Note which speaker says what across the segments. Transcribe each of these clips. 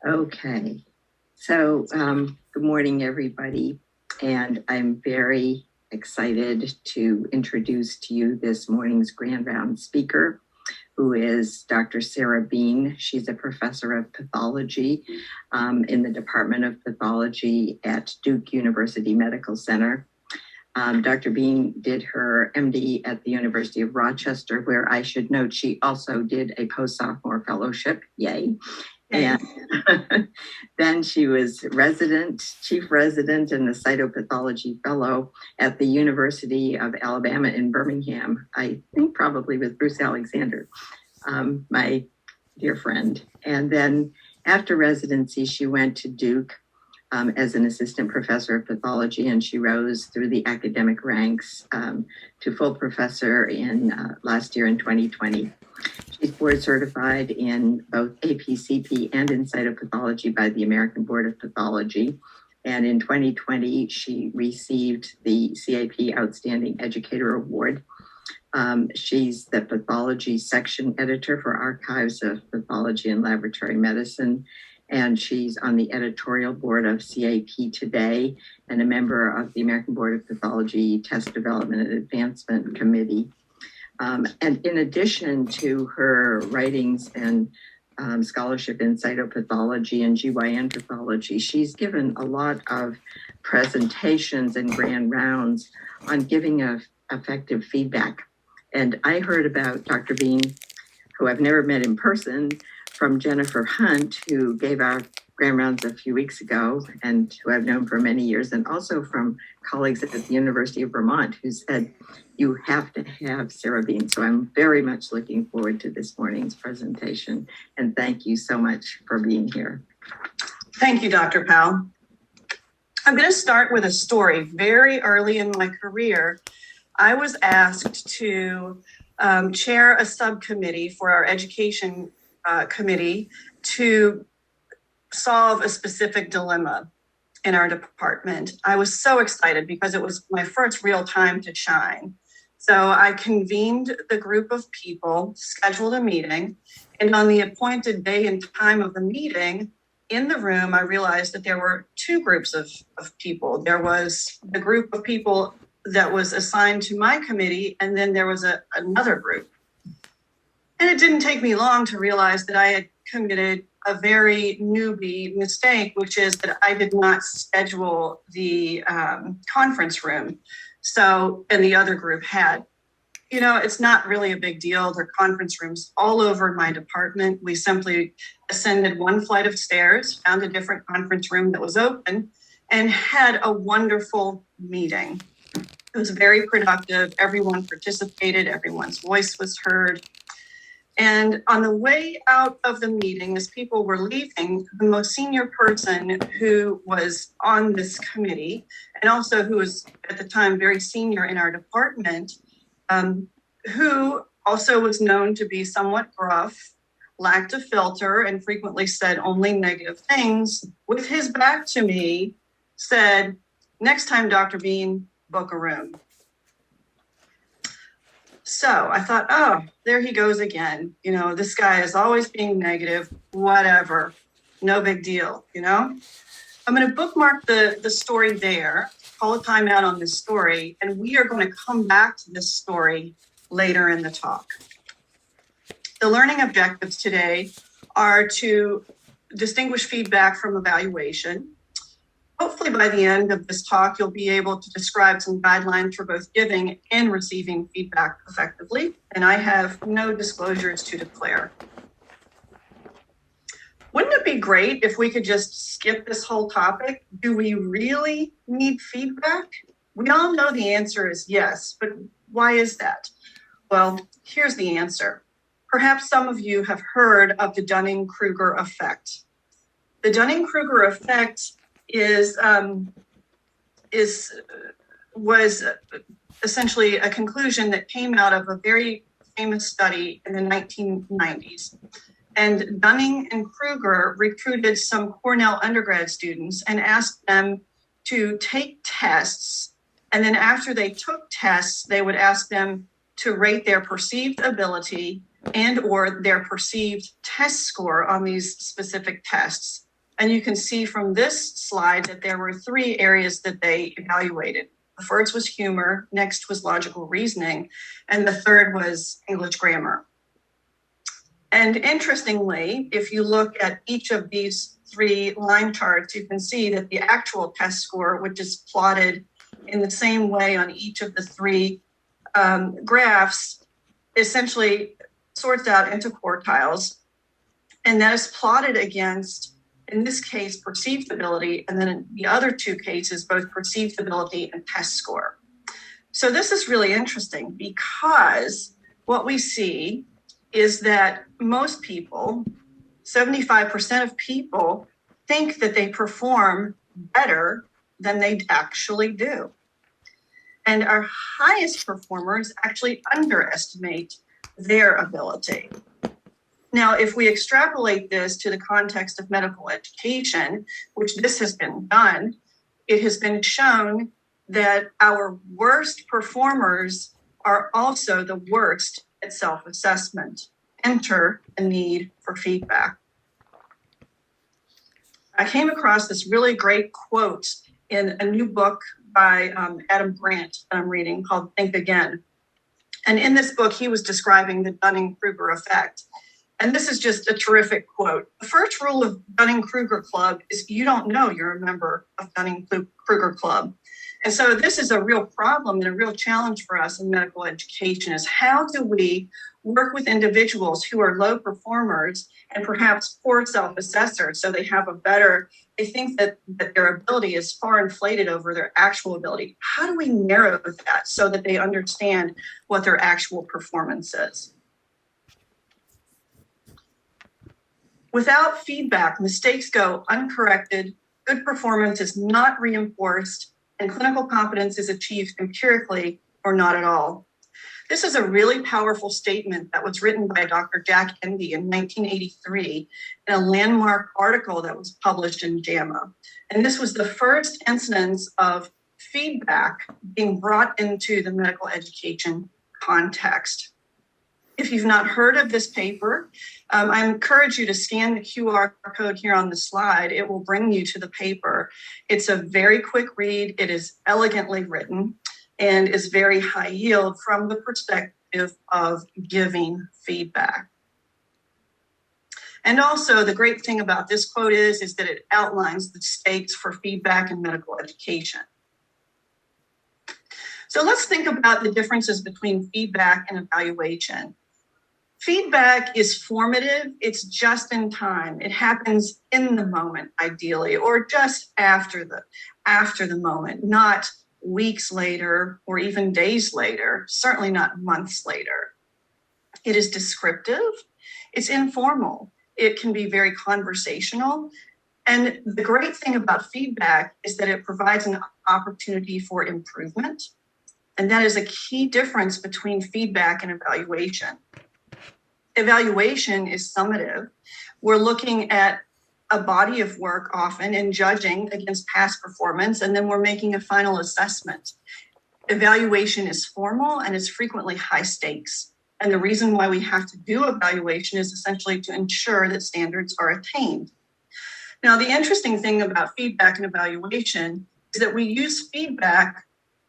Speaker 1: Okay, so good morning, everybody. And I'm very excited to introduce to you this morning's Grand Round speaker, who is Dr. SBean. She's a professor of pathology in the Department of Pathology at Duke University Medical Center. Dr. Bean did her MD at the University of Rochester, where I should note she also did a post-sophomore fellowship, yay. And then she was chief resident and the cytopathology fellow at the University of Alabama in Birmingham, I think probably with Bruce Alexander, my dear friend. And then after residency, she went to Duke as an assistant professor of pathology, and she rose through the academic ranks to full professor in last year in 2020. She's board certified in both APCP and in cytopathology by the American Board of Pathology. And in 2020, she received the CAP Outstanding Educator Award. She's the pathology section editor for Archives of Pathology and Laboratory Medicine. And she's on the editorial board of CAP Today and a member of the American Board of Pathology Test Development and Advancement Committee. And in addition to her writings and scholarship in cytopathology and GYN pathology, she's given a lot of presentations and grand rounds on giving effective feedback. And I heard about Dr. Bean, who I've never met in person, from Jennifer Hunt, who gave our grand rounds a few weeks ago and who I've known for many years, and also from colleagues at the University of Vermont who said, you have to have SBean. So I'm very much looking forward to this morning's presentation. And thank you so much for being here.
Speaker 2: Thank you, Dr. Powell. I'm going to start with a story. Very early in my career, I was asked to chair a subcommittee for our education committee to solve a specific dilemma in our department. I was so excited because it was my first real time to shine. So I convened the group of people, scheduled a meeting, and on the appointed day and time of the meeting, in the room, I realized that there were two groups of people. There was the group of people that was assigned to my committee, and then there was another group. And it didn't take me long to realize that I had committed a very newbie mistake, which is that I did not schedule the conference room. So, and the other group had. You know, it's not really a big deal. There are conference rooms all over my department. We simply ascended one flight of stairs, found a different conference room that was open, and had a wonderful meeting. It was very productive. Everyone participated. Everyone's voice was heard. And on the way out of the meeting, as people were leaving, the most senior person who was on this committee, and also who was at the time very senior in our department, who also was known to be somewhat gruff, lacked a filter, and frequently said only negative things, with his back to me, said, "Next time, Dr. Bean, book a room." So I thought, oh, there he goes again. You know, this guy is always being negative, whatever, no big deal, you know? I'm going to bookmark the story there, call a timeout on this story, and we are going to come back to this story later in the talk. The learning objectives today are to distinguish feedback from evaluation. Hopefully by the end of this talk, you'll be able to describe some guidelines for both giving and receiving feedback effectively, and I have no disclosures to declare. Wouldn't it be great if we could just skip this whole topic? Do we really need feedback? We all know the answer is yes, but why is that? Well, here's the answer. Perhaps some of you have heard of the Dunning-Kruger effect. The Dunning-Kruger effect was essentially a conclusion that came out of a very famous study in the 1990s. And Dunning and Kruger recruited some Cornell undergrad students and asked them to take tests. And then after they took tests, they would ask them to rate their perceived ability and or their perceived test score on these specific tests. And you can see from this slide that there were 3 areas that they evaluated. The first was humor, next was logical reasoning, and the third was English grammar. And interestingly, if you look at each of these 3 line charts, you can see that the actual test score, which is plotted in the same way on each of the 3 graphs, essentially sorts out into quartiles. And that is plotted against, in this case, perceived ability, and then in the other 2 cases, both perceived ability and test score. So this is really interesting because what we see is that most people, 75% of people, think that they perform better than they actually do. And our highest performers actually underestimate their ability. Now, if we extrapolate this to the context of medical education, which this has been done, it has been shown that our worst performers are also the worst at self-assessment. Enter a need for feedback. I came across this really great quote in a new book by Adam Grant that I'm reading called Think Again. And in this book, he was describing the Dunning-Kruger effect. And this is just a terrific quote. The first rule of Dunning-Kruger Club is you don't know you're a member of Dunning-Kruger Club. And so this is a real problem and a real challenge for us in medical education is how do we work with individuals who are low performers and perhaps poor self-assessors so they think that their ability is far inflated over their actual ability. How do we narrow that so that they understand what their actual performance is? Without feedback, mistakes go uncorrected, good performance is not reinforced, and clinical competence is achieved empirically or not at all. This is a really powerful statement that was written by Dr. Jack Envy in 1983 in a landmark article that was published in JAMA. And this was the first instance of feedback being brought into the medical education context. If you've not heard of this paper, I encourage you to scan the QR code here on the slide. It will bring you to the paper. It's a very quick read. It is elegantly written and is very high yield from the perspective of giving feedback. And also the great thing about this quote is that it outlines the stakes for feedback in medical education. So let's think about the differences between feedback and evaluation. Feedback is formative, it's just in time. It happens in the moment, ideally, or just after the moment, not weeks later or even days later, certainly not months later. It is descriptive, it's informal, it can be very conversational. And the great thing about feedback is that it provides an opportunity for improvement. And that is a key difference between feedback and evaluation. Evaluation is summative. We're looking at a body of work often and judging against past performance, and then we're making a final assessment. Evaluation is formal and is frequently high stakes. And the reason why we have to do evaluation is essentially to ensure that standards are attained. Now, the interesting thing about feedback and evaluation is that we use feedback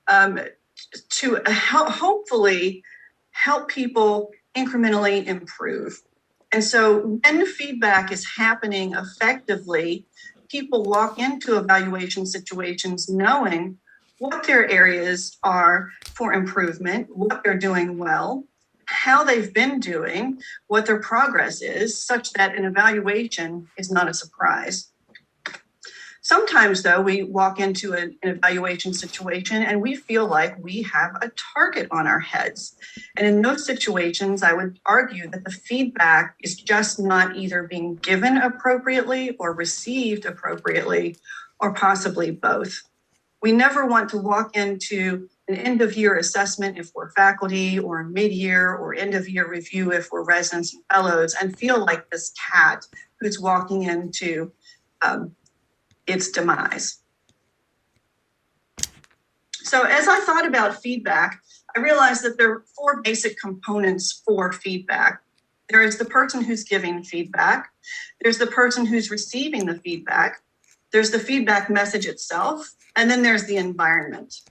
Speaker 2: to hopefully help people incrementally improve. And so when feedback is happening effectively, people walk into evaluation situations knowing what their areas are for improvement, what they're doing well, how they've been doing, what their progress is, such that an evaluation is not a surprise. Sometimes, though, we walk into an evaluation situation and we feel like we have a target on our heads. And in those situations, I would argue that the feedback is just not either being given appropriately or received appropriately, or possibly both. We never want to walk into an end-of-year assessment if we're faculty, or mid-year or end-of-year review if we're residents and fellows, and feel like this cat who's walking into its demise. So as I thought about feedback, I realized that there are 4 basic components for feedback. There is the person who's giving feedback, There's the person who's receiving the feedback. There's the feedback message itself, and then there's the environment.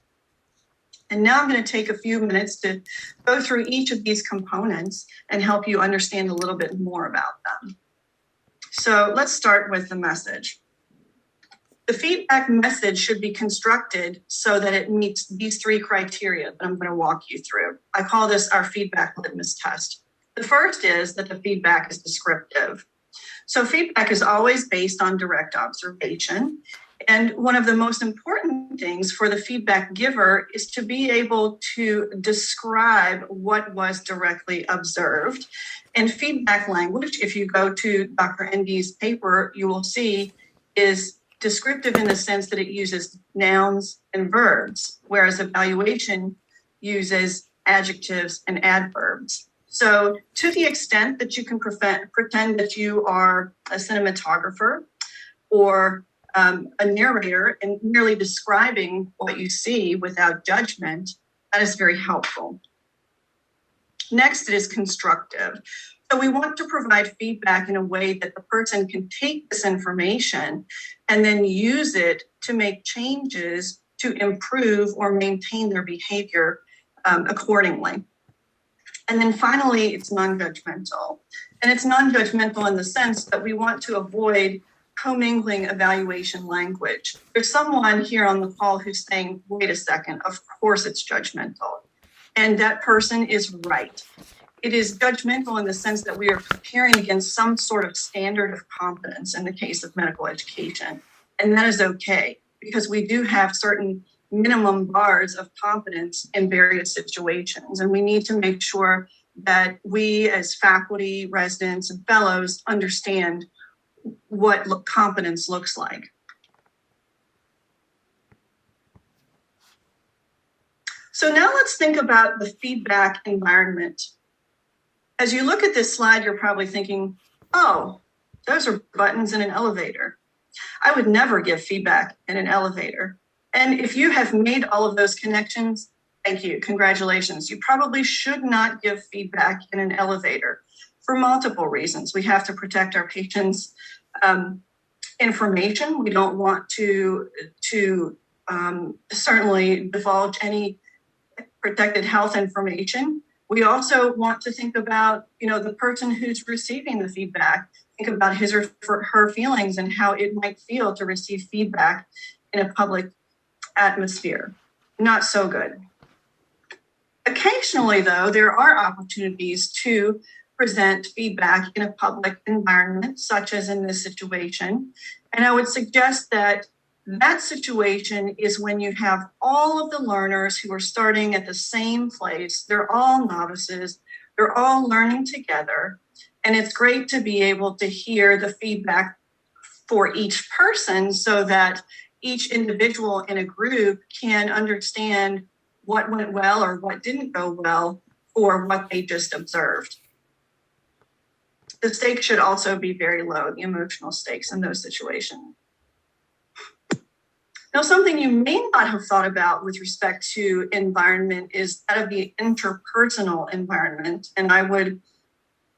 Speaker 2: And now I'm going to take a few minutes to go through each of these components and help you understand a little bit more about them. So let's start with the message. The feedback message should be constructed so that it meets these three criteria that I'm going to walk you through. I call this our feedback litmus test. The first is that the feedback is descriptive. So feedback is always based on direct observation. And one of the most important things for the feedback giver is to be able to describe what was directly observed. And feedback language, if you go to Dr. Endy's paper, you will see is descriptive in the sense that it uses nouns and verbs, whereas evaluation uses adjectives and adverbs. So to the extent that you can pretend that you are a cinematographer or a narrator and merely describing what you see without judgment, that is very helpful. Next, it is constructive. So we want to provide feedback in a way that the person can take this information and then use it to make changes to improve or maintain their behavior accordingly. And then finally, it's non-judgmental. And it's non-judgmental in the sense that we want to avoid commingling evaluation language. There's someone here on the call who's saying, wait a second, of course it's judgmental. And that person is right. It is judgmental in the sense that we are comparing against some sort of standard of competence in the case of medical education. And that is okay, because we do have certain minimum bars of competence in various situations. And we need to make sure that we as faculty, residents, and fellows understand what competence looks like. So now let's think about the feedback environment. As you look at this slide, you're probably thinking, oh, those are buttons in an elevator. I would never give feedback in an elevator. And if you have made all of those connections, thank you, congratulations. You probably should not give feedback in an elevator for multiple reasons. We have to protect our patients' information. We don't want to certainly divulge any protected health information. We also want to think about, the person who's receiving the feedback, think about his or her feelings and how it might feel to receive feedback in a public atmosphere. Not so good. Occasionally, though, there are opportunities to present feedback in a public environment, such as in this situation. And I would suggest that that situation is when you have all of the learners who are starting at the same place. They're all novices. They're all learning together. And it's great to be able to hear the feedback for each person so that each individual in a group can understand what went well or what didn't go well or what they just observed. The stakes should also be very low, the emotional stakes in those situations. Now, something you may not have thought about with respect to environment is that of the interpersonal environment. And I would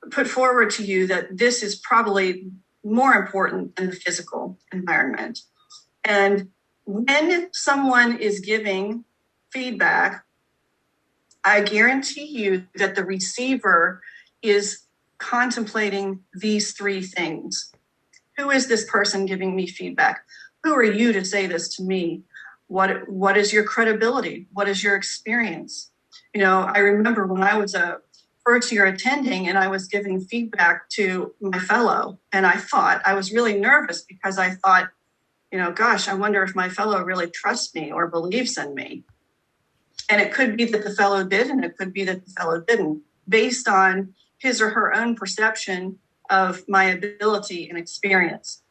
Speaker 2: put forward to you that this is probably more important than the physical environment. And when someone is giving feedback, I guarantee you that the receiver is contemplating these three things. Who is this person giving me feedback? Who are you to say this to me? What is your credibility? What is your experience? I remember when I was a first year attending and I was giving feedback to my fellow, and I was really nervous because I thought, gosh, I wonder if my fellow really trusts me or believes in me. And it could be that the fellow did, and it could be that the fellow didn't, based on his or her own perception of my ability and experience.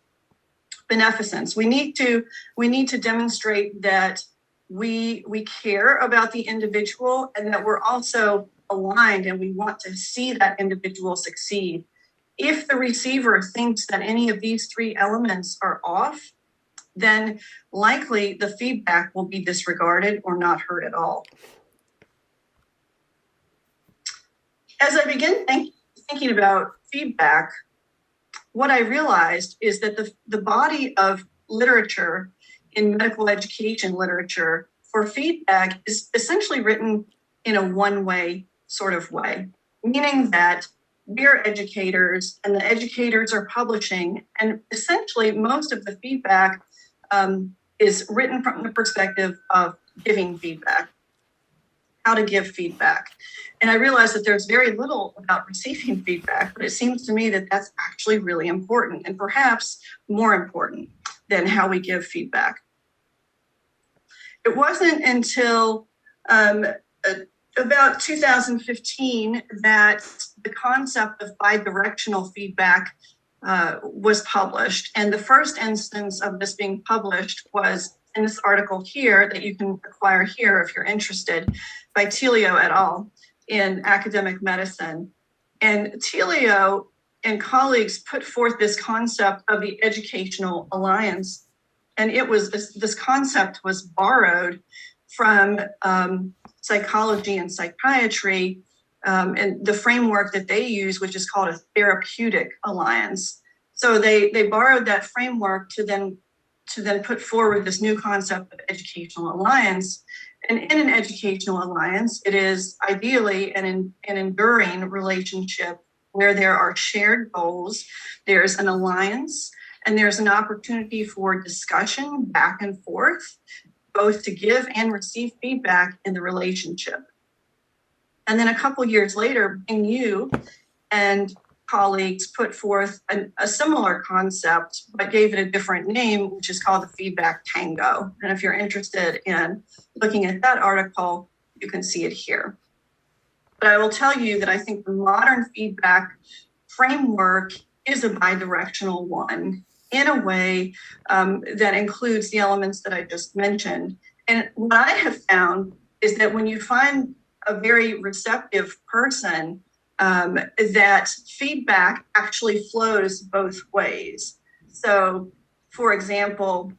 Speaker 2: Beneficence. We need to demonstrate that we care about the individual and that we're also aligned and we want to see that individual succeed. If the receiver thinks that any of these three elements are off, then likely the feedback will be disregarded or not heard at all. As I begin thinking about feedback, what I realized is that the body of literature in medical education literature for feedback is essentially written in a one-way sort of way, meaning that we're educators and the educators are publishing, and essentially most of the feedback is written from the perspective of giving feedback, how to give feedback. And I realized that there's very little about receiving feedback, but it seems to me that that's actually really important and perhaps more important than how we give feedback. It wasn't until about 2015 that the concept of bidirectional feedback was published. And the first instance of this being published was in this article here that you can acquire here if you're interested, by Telio et al. In Academic Medicine. And Telio and colleagues put forth this concept of the educational alliance. And this concept was borrowed from psychology and psychiatry and the framework that they use, which is called a therapeutic alliance. So they borrowed that framework to then put forward this new concept of educational alliance. And in an educational alliance, it is ideally an enduring relationship where there are shared goals, there's an alliance, and there's an opportunity for discussion back and forth, both to give and receive feedback in the relationship. And then a couple years later, you and colleagues put forth a similar concept, but gave it a different name, which is called the feedback tango. And if you're interested in looking at that article, you can see it here. But I will tell you that I think the modern feedback framework is a bidirectional one in a way that includes the elements that I just mentioned. And what I have found is that when you find a very receptive person, that feedback actually flows both ways. So, for example,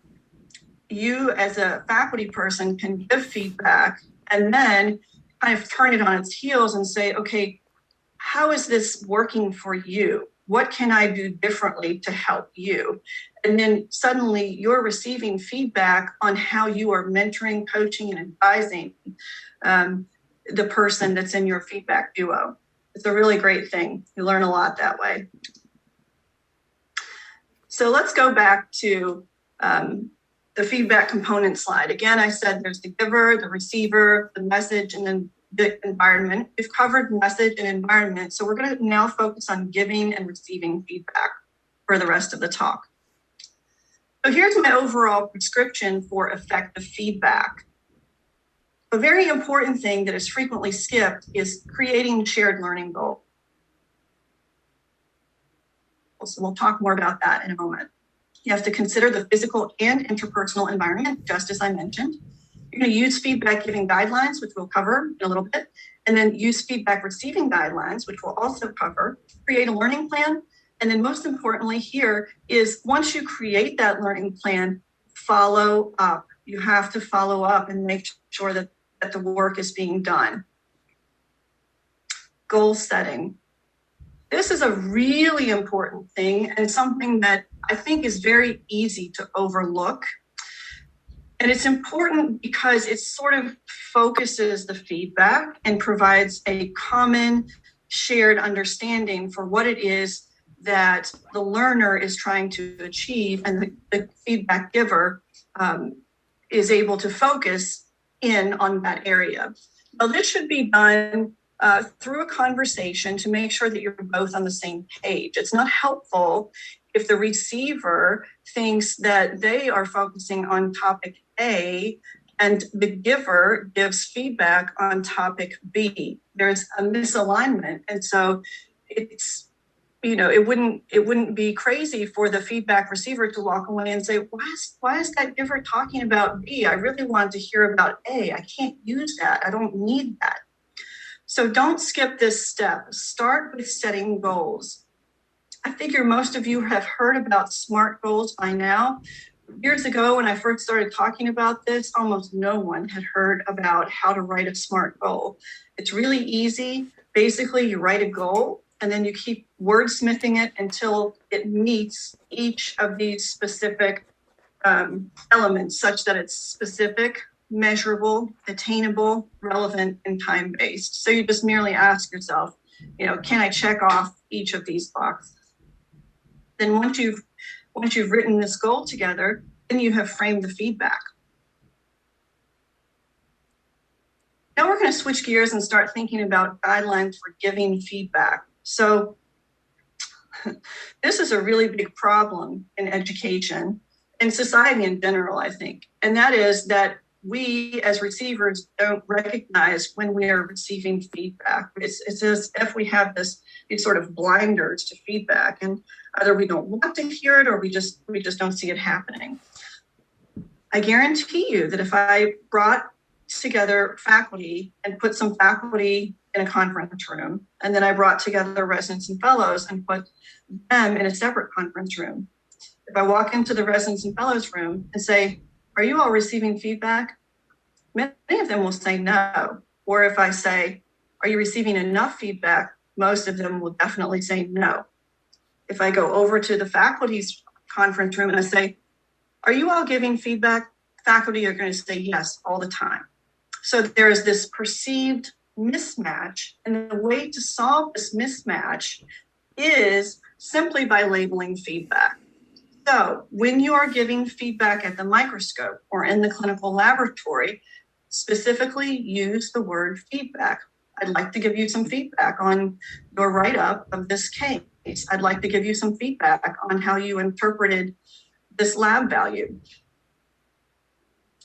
Speaker 2: you as a faculty person can give feedback and then kind of turn it on its heels and say, okay, how is this working for you? What can I do differently to help you? And then suddenly you're receiving feedback on how you are mentoring, coaching, and advising the person that's in your feedback duo. It's a really great thing. You learn a lot that way. So let's go back to the feedback component slide. Again, I said there's the giver, the receiver, the message, and then the environment. We've covered message and environment. So we're going to now focus on giving and receiving feedback for the rest of the talk. So here's my overall prescription for effective feedback. A very important thing that is frequently skipped is creating shared learning goals. So we'll talk more about that in a moment. You have to consider the physical and interpersonal environment, just as I mentioned. You're going to use feedback giving guidelines, which we'll cover in a little bit, and then use feedback receiving guidelines, which we'll also cover. Create a learning plan. And then most importantly here is once you create that learning plan, follow up. You have to follow up and make sure that the work is being done. Goal setting. This is a really important thing and something that I think is very easy to overlook. And it's important because it sort of focuses the feedback and provides a common shared understanding for what it is that the learner is trying to achieve, and the feedback giver is able to focus in on that area. Now, this should be done through a conversation to make sure that you're both on the same page. It's not helpful if the receiver thinks that they are focusing on topic A and the giver gives feedback on topic B. There's a misalignment. And so it's, it wouldn't be crazy for the feedback receiver to walk away and say, why is that giver talking about B? I really want to hear about A. I can't use that. I don't need that. So don't skip this step. Start with setting goals. I figure most of you have heard about SMART goals by now. Years ago, when I first started talking about this, almost no one had heard about how to write a SMART goal. It's really easy. Basically, you write a goal, and then you keep wordsmithing it until it meets each of these specific elements such that it's specific, measurable, attainable, relevant, and time-based. So you just merely ask yourself, can I check off each of these boxes? Then once you've written this goal together, then you have framed the feedback. Now we're going to switch gears and start thinking about guidelines for giving feedback. So this is a really big problem in education and society in general, I think. And that is that we as receivers don't recognize when we are receiving feedback. It's as if we have these sort of blinders to feedback, and either we don't want to hear it or we just don't see it happening. I guarantee you that if I brought together faculty and put some faculty in a conference room, and then I brought together residents and fellows and put them in a separate conference room. If I walk into the residents and fellows room and say, are you all receiving feedback? Many of them will say no. Or if I say, are you receiving enough feedback? Most of them will definitely say no. If I go over to the faculty's conference room and I say, are you all giving feedback? Faculty are going to say yes all the time. So there is this perceived mismatch, and the way to solve this mismatch is simply by labeling feedback. So when you are giving feedback at the microscope or in the clinical laboratory, specifically use the word feedback. I'd like to give you some feedback on your write-up of this case. I'd like to give you some feedback on how you interpreted this lab value.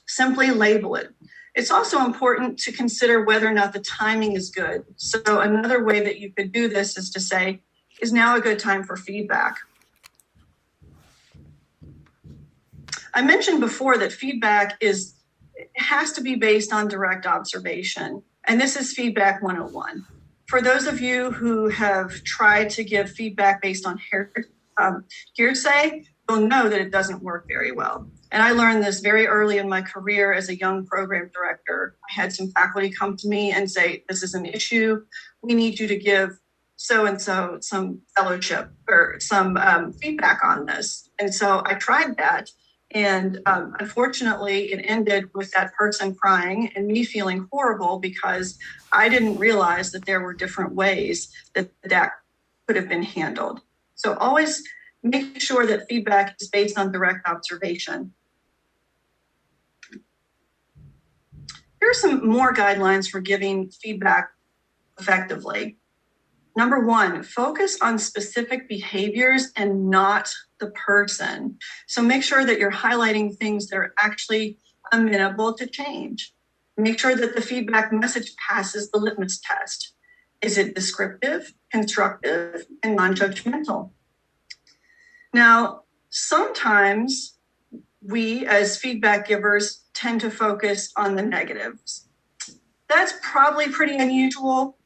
Speaker 2: Simply label it. It's also important to consider whether or not the timing is good. So another way that you could do this is to say, is now a good time for feedback? I mentioned before that feedback has to be based on direct observation, and this is feedback 101. For those of you who have tried to give feedback based on hearsay, you'll know that it doesn't work very well. And I learned this very early in my career as a young program director. I had some faculty come to me and say, this is an issue. We need you to give so-and-so some fellowship or some feedback on this. And so I tried that. And unfortunately, it ended with that person crying and me feeling horrible because I didn't realize that there were different ways that could have been handled. So always make sure that feedback is based on direct observation. Here are some more guidelines for giving feedback effectively. Number one, focus on specific behaviors and not the person. So make sure that you're highlighting things that are actually amenable to change. Make sure that the feedback message passes the litmus test. Is it descriptive, constructive, and non-judgmental? Now, sometimes we as feedback givers tend to focus on the negatives. That's probably pretty unusual.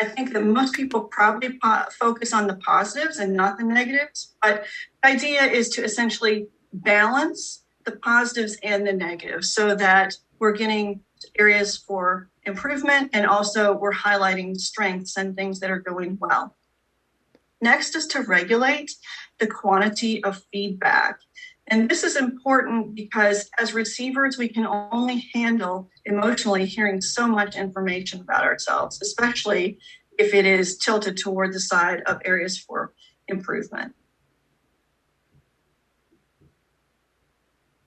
Speaker 2: I think that most people probably focus on the positives and not the negatives, but the idea is to essentially balance the positives and the negatives so that we're getting areas for improvement and also we're highlighting strengths and things that are going well. Next is to regulate the quantity of feedback. And this is important because as receivers, we can only handle emotionally hearing so much information about ourselves, especially if it is tilted toward the side of areas for improvement.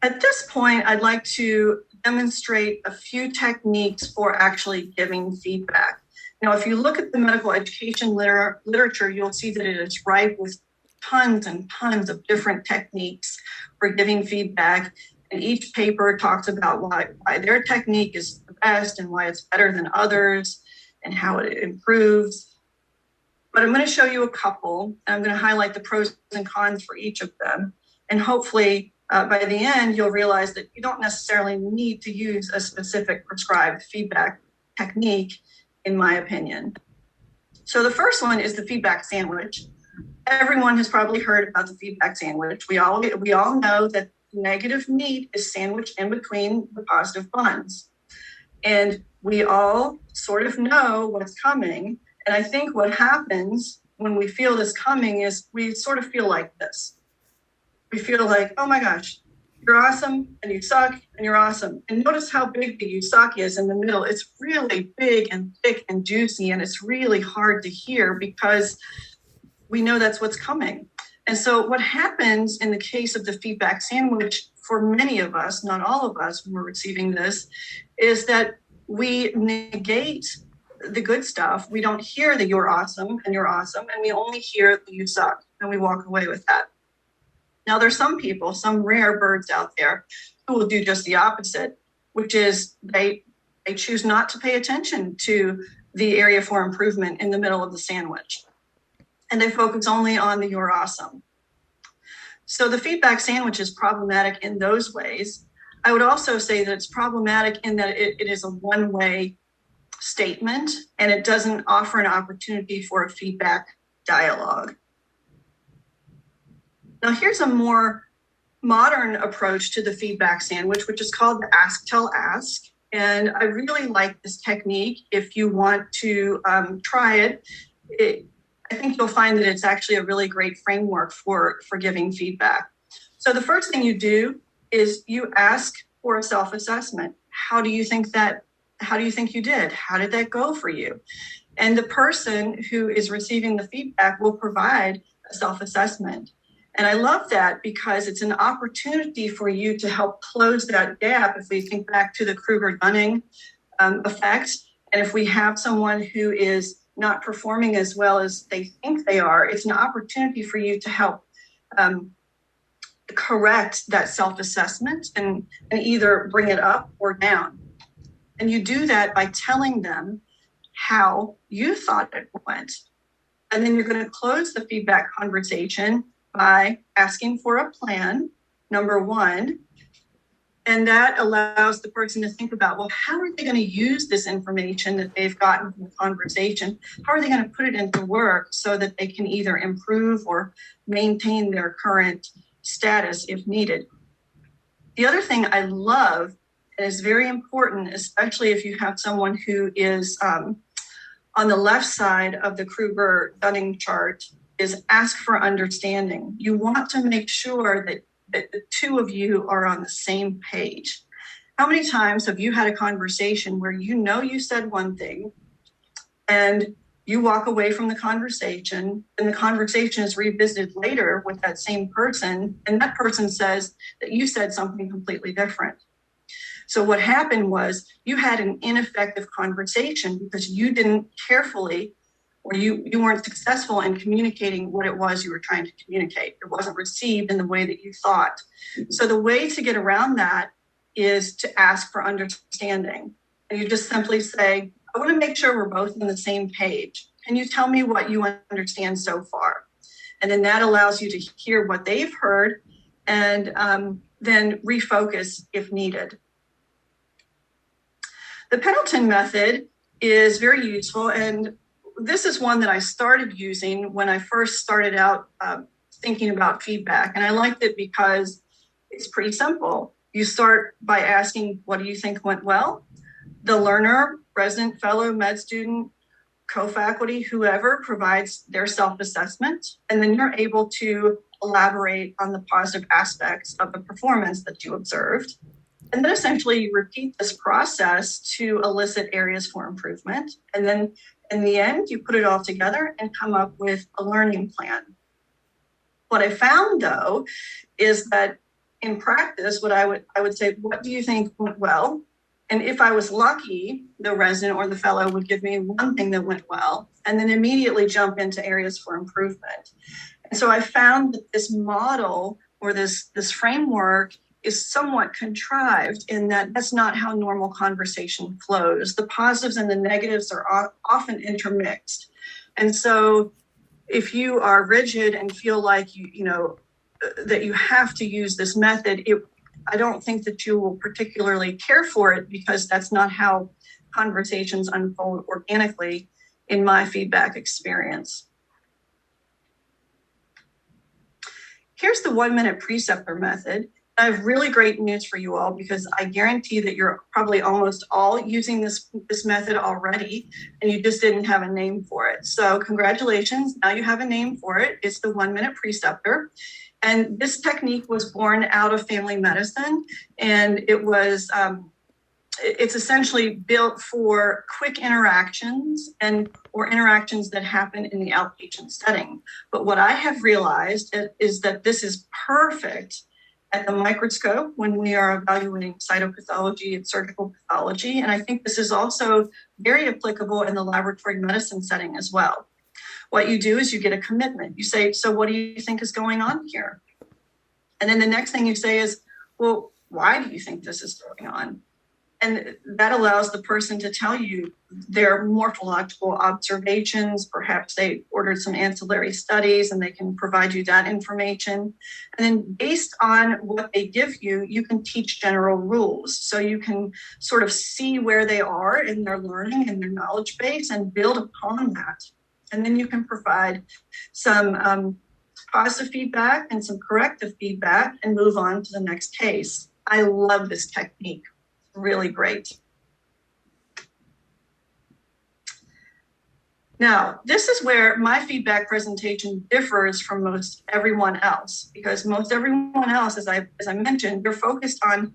Speaker 2: At this point, I'd like to demonstrate a few techniques for actually giving feedback. Now, if you look at the medical education literature, you'll see that it is ripe with tons and tons of different techniques for giving feedback. And each paper talks about why their technique is the best and why it's better than others and how it improves. But I'm going to show you a couple, and I'm going to highlight the pros and cons for each of them. And hopefully by the end, you'll realize that you don't necessarily need to use a specific prescribed feedback technique, in my opinion. So the first one is the feedback sandwich. Everyone has probably heard about the feedback sandwich. We all know that negative meat is sandwiched in between the positive buns. And we all sort of know what's coming. And I think what happens when we feel this coming is we sort of feel like this. We feel like, oh my gosh, you're awesome and you suck and you're awesome. And notice how big the you suck is in the middle. It's really big and thick and juicy, and it's really hard to hear because we know that's what's coming. And so what happens in the case of the feedback sandwich for many of us, not all of us when we're receiving this, is that we negate the good stuff. We don't hear that you're awesome, and we only hear that you suck, and we walk away with that. Now, there's some people, some rare birds out there who will do just the opposite, which is they choose not to pay attention to the area for improvement in the middle of the sandwich. And they focus only on the you're awesome. So the feedback sandwich is problematic in those ways. I would also say that it's problematic in that it is a one-way statement, and it doesn't offer an opportunity for a feedback dialogue. Now, here's a more modern approach to the feedback sandwich, which is called the ask, tell, ask. And I really like this technique. If you want to try it, I think you'll find that it's actually a really great framework for giving feedback. So the first thing you do is you ask for a self-assessment. How do you think you did? How did that go for you? And the person who is receiving the feedback will provide a self-assessment. And I love that because it's an opportunity for you to help close that gap. If we think back to the Kruger-Dunning effect, and if we have someone who is not performing as well as they think they are, it's an opportunity for you to help correct that self-assessment and either bring it up or down. And you do that by telling them how you thought it went. And then you're going to close the feedback conversation by asking for a plan, number one. And that allows the person to think about, well, how are they going to use this information that they've gotten from the conversation? How are they going to put it into work so that they can either improve or maintain their current status if needed? The other thing I love, and is very important, especially if you have someone who is on the left side of the Kruger-Dunning chart, is ask for understanding. You want to make sure that the two of you are on the same page. How many times have you had a conversation where you know you said one thing and you walk away from the conversation and the conversation is revisited later with that same person and that person says that you said something completely different? So what happened was you had an ineffective conversation because you didn't carefully, or you weren't successful in communicating what it was you were trying to communicate. It wasn't received in the way that you thought. So the way to get around that is to ask for understanding. And you just simply say, I want to make sure we're both on the same page. Can you tell me what you understand so far? And then that allows you to hear what they've heard and then refocus if needed. The Pendleton Method is very useful, and this is one that I started using when I first started out thinking about feedback. And I liked it because it's pretty simple. You start by asking, what do you think went well? The learner, resident, fellow, med student, co-faculty, whoever provides their self-assessment. And then you're able to elaborate on the positive aspects of the performance that you observed. And then essentially you repeat this process to elicit areas for improvement. And then in the end, you put it all together and come up with a learning plan. What I found, though, is that in practice, I would say, what do you think went well? And if I was lucky, the resident or the fellow would give me one thing that went well, and then immediately jump into areas for improvement. And so I found that this model or this framework is somewhat contrived in that that's not how normal conversation flows. The positives and the negatives are often intermixed. And so if you are rigid and feel like that you have to use this method, I don't think that you will particularly care for it because that's not how conversations unfold organically in my feedback experience. Here's the 1-minute preceptor method. I have really great news for you all, because I guarantee that you're probably almost all using this method already, and you just didn't have a name for it. So congratulations, now you have a name for it. It's the 1-minute preceptor. And this technique was born out of family medicine, and it's essentially built for quick interactions or interactions that happen in the outpatient setting. But what I have realized is that this is perfect at the microscope when we are evaluating cytopathology and surgical pathology. And I think this is also very applicable in the laboratory medicine setting as well. What you do is you get a commitment. You say, so what do you think is going on here? And then the next thing you say is, well, why do you think this is going on? And that allows the person to tell you their morphological observations. Perhaps they ordered some ancillary studies and they can provide you that information. And then based on what they give you, you can teach general rules. So you can sort of see where they are in their learning and their knowledge base and build upon that. And then you can provide some positive feedback and some corrective feedback and move on to the next case. I love this technique. Really great. Now, this is where my feedback presentation differs from most everyone else, because most everyone else, as I mentioned, they're focused on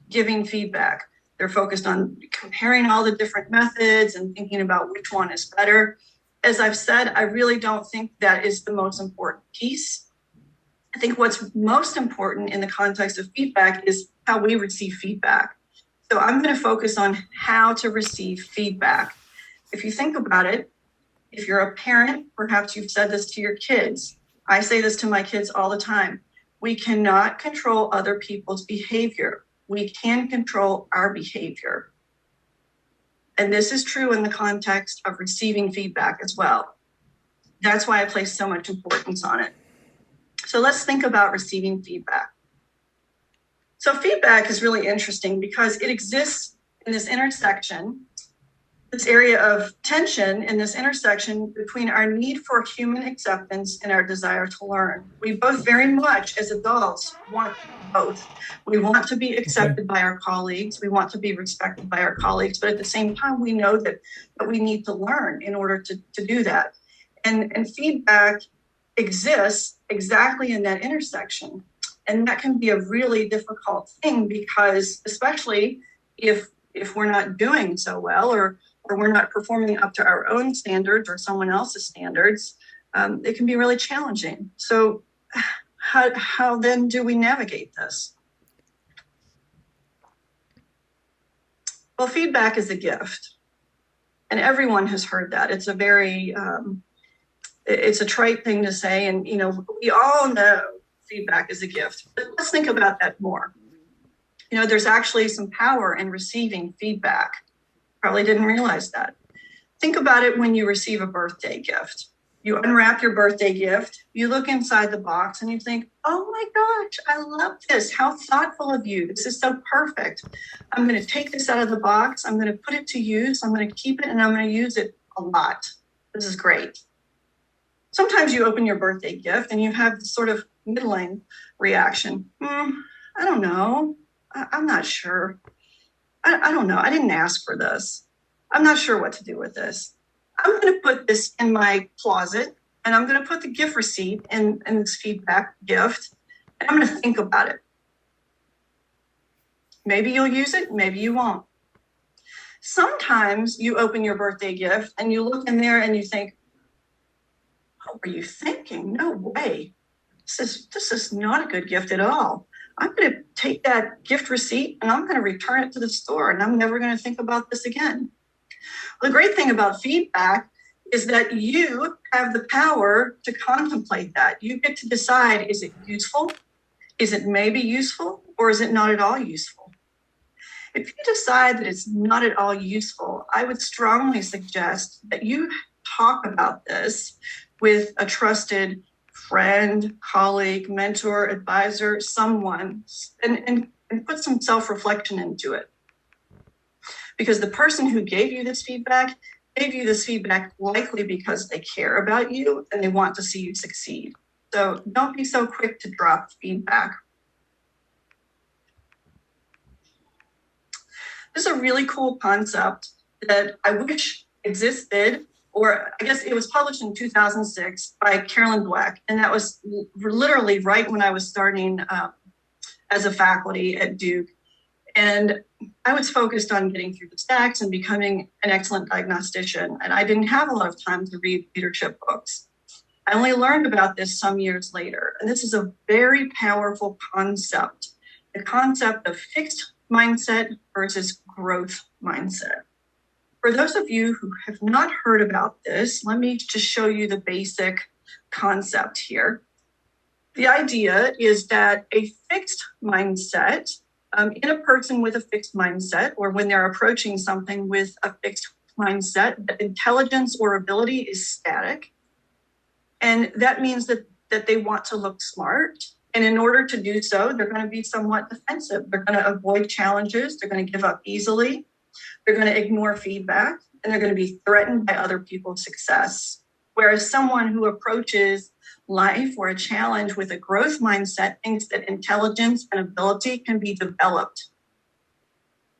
Speaker 2: giving feedback. They're focused on comparing all the different methods and thinking about which one is better. As I've said, I really don't think that is the most important piece. I think what's most important in the context of feedback is how we receive feedback. So I'm going to focus on how to receive feedback. If you think about it, if you're a parent, perhaps you've said this to your kids. I say this to my kids all the time. We cannot control other people's behavior. We can control our behavior. And this is true in the context of receiving feedback as well. That's why I place so much importance on it. So let's think about receiving feedback. So feedback is really interesting because it exists in this intersection, this area of tension in this intersection between our need for human acceptance and our desire to learn. We both very much as adults want both. We want to be accepted by our colleagues. We want to be respected by our colleagues, but at the same time, we know that we need to learn in order to do that. And feedback exists exactly in that intersection. And that can be a really difficult thing because especially if we're not doing so well or we're not performing up to our own standards or someone else's standards, it can be really challenging. So how then do we navigate this? Well, feedback is a gift. And everyone has heard that. It's a very, it's a trite thing to say. And, you know, we all know feedback is a gift. But let's think about that more. You know, there's actually some power in receiving feedback. Probably didn't realize that. Think about it when you receive a birthday gift. You unwrap your birthday gift, you look inside the box and you think, oh my gosh, I love this. How thoughtful of you. This is so perfect. I'm going to take this out of the box. I'm going to put it to use. I'm going to keep it and I'm going to use it a lot. This is great. Sometimes you open your birthday gift and you have this sort of middling reaction. I don't know. I'm not sure. I don't know. I didn't ask for this. I'm not sure what to do with this. I'm going to put this in my closet and I'm going to put the gift receipt in this feedback gift and I'm going to think about it. Maybe you'll use it, maybe you won't. Sometimes you open your birthday gift and you look in there and you think, what were you thinking? No way. This is not a good gift at all. I'm going to take that gift receipt and I'm going to return it to the store and I'm never going to think about this again. The great thing about feedback is that you have the power to contemplate that. You get to decide, is it useful? Is it maybe useful? Or is it not at all useful? If you decide that it's not at all useful, I would strongly suggest that you talk about this with a trusted friend, colleague, mentor, advisor, someone, and put some self-reflection into it. Because the person who gave you this feedback likely because they care about you and they want to see you succeed. So don't be so quick to drop feedback. This is a really cool concept that I wish existed, or I guess it was published in 2006 by Carolyn Dweck. And that was literally right when I was starting as a faculty at Duke. And I was focused on getting through the stacks and becoming an excellent diagnostician. And I didn't have a lot of time to read leadership books. I only learned about this some years later. And this is a very powerful concept, the concept of fixed mindset versus growth mindset. For those of you who have not heard about this, let me just show you the basic concept here. The idea is that a fixed mindset, in a person with a fixed mindset, or when they're approaching something with a fixed mindset, that intelligence or ability is static. And that means that they want to look smart. And in order to do so, they're going to be somewhat defensive. They're going to avoid challenges. They're going to give up easily. They're going to ignore feedback, and they're going to be threatened by other people's success. Whereas someone who approaches life or a challenge with a growth mindset thinks that intelligence and ability can be developed.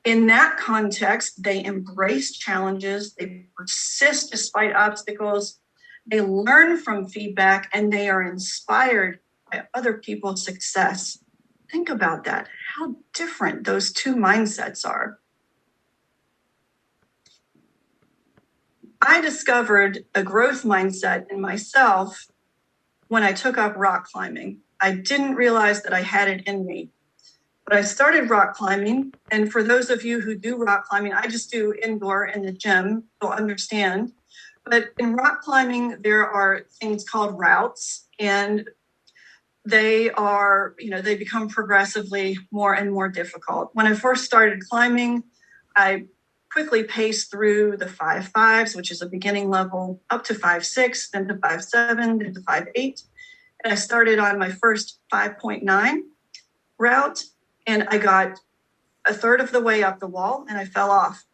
Speaker 2: In that context, they embrace challenges, they persist despite obstacles, they learn from feedback, and they are inspired by other people's success. Think about that, how different those two mindsets are. I discovered a growth mindset in myself when I took up rock climbing. I didn't realize that I had it in me, but I started rock climbing. And for those of you who do rock climbing, I just do indoor in the gym, you'll understand. But in rock climbing, there are things called routes, and they are, they become progressively more and more difficult. When I first started climbing, I quickly paced through the 5.5s, which is a beginning level, up to 5.6, then to 5.7, then to 5.8. And I started on my first 5.9 route, and I got a third of the way up the wall, and I fell off.